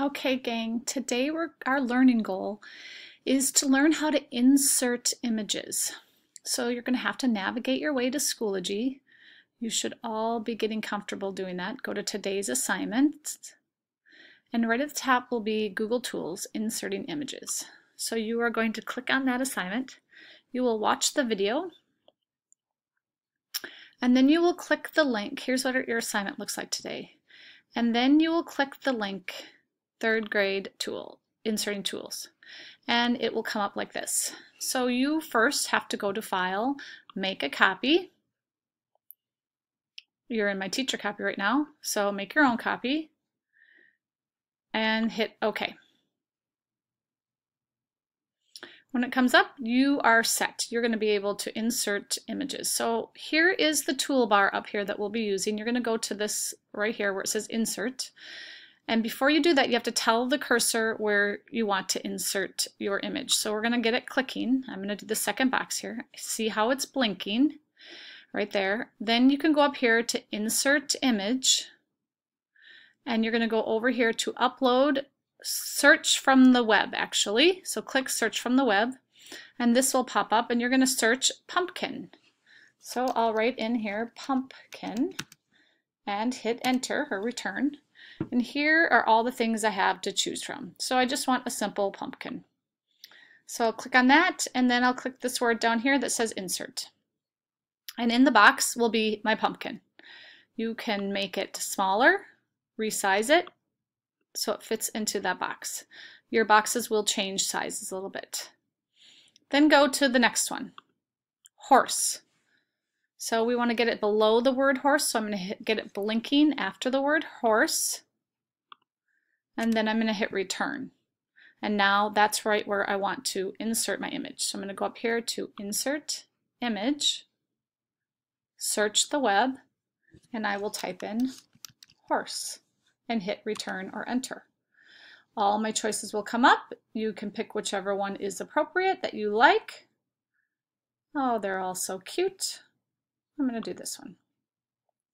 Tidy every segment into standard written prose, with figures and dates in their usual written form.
Okay, gang, today our learning goal is to learn how to insert images. So you're going to have to navigate your way to Schoology. You should all be getting comfortable doing that. Go to today's assignment, and right at the top will be Google Tools, Inserting Images. So you are going to click on that assignment. You will watch the video, and then you will click the link. Here's what your assignment looks like today. And then you will click the link, third grade tool, inserting tools, and it will come up like this. So you first have to go to File, make a copy. You're in my teacher copy right now, so make your own copy and hit OK. When it comes up, you are set. You're going to be able to insert images. So here is the toolbar up here that we'll be using. You're going to go to this right here where it says Insert. And before you do that, you have to tell the cursor where you want to insert your image. So we're going to get it clicking. I'm going to do the second box here. See how it's blinking right there. Then you can go up here to Insert Image. And you're going to go over here to Upload, Search from the web actually. So click Search from the web. And this will pop up and you're going to search pumpkin. So I'll write in here pumpkin and hit Enter or Return. And here are all the things I have to choose from. So I just want a simple pumpkin. So I'll click on that, and then I'll click this word down here that says Insert. And in the box will be my pumpkin. You can make it smaller, resize it, so it fits into that box. Your boxes will change sizes a little bit. Then go to the next one, horse. So we want to get it below the word horse, so I'm going to get it blinking after the word horse. And then I'm going to hit Return. And now that's right where I want to insert my image. So I'm going to go up here to Insert Image, search the web, and I will type in horse and hit Return or Enter. All my choices will come up. You can pick whichever one is appropriate that you like. Oh, they're all so cute. I'm going to do this one.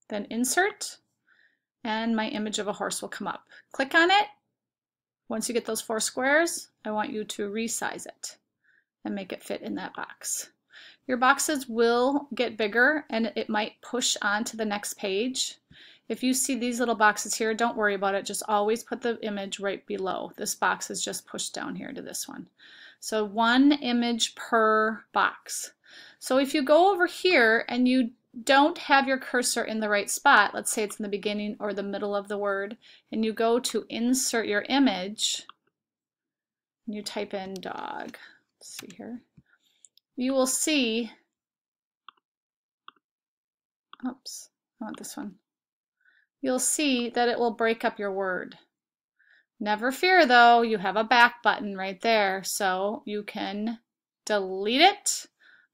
Then Insert, and my image of a horse will come up. Click on it. Once you get those 4 squares, I want you to resize it and make it fit in that box. Your boxes will get bigger and it might push on to the next page. If you see these little boxes here, don't worry about it. Just always put the image right below. This box is just pushed down here to this one. So 1 image per box. So if you go over here and you don't have your cursor in the right spot, let's say it's in the beginning or the middle of the word, and you go to insert your image, and you type in dog, let's see here, you will see, oops, I want this one. You'll see that it will break up your word. Never fear though, you have a back button right there, so you can delete it,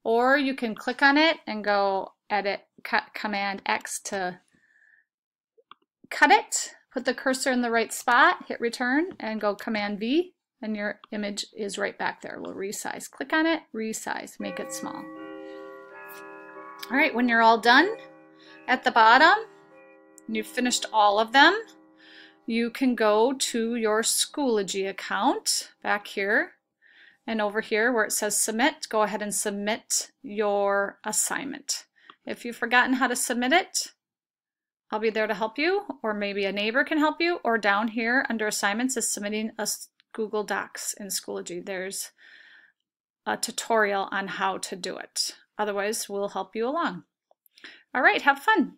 or you can click on it and go Edit, Command X to cut it, put the cursor in the right spot, hit Return, and go Command V, and your image is right back there. We'll resize. Click on it, resize, make it small. All right, when you're all done, at the bottom, and you've finished all of them, you can go to your Schoology account back here, and over here where it says Submit, go ahead and submit your assignment. If you've forgotten how to submit it, I'll be there to help you, or maybe a neighbor can help you, or down here under assignments is submitting a Google Docs in Schoology. There's a tutorial on how to do it. Otherwise, we'll help you along. All right, have fun.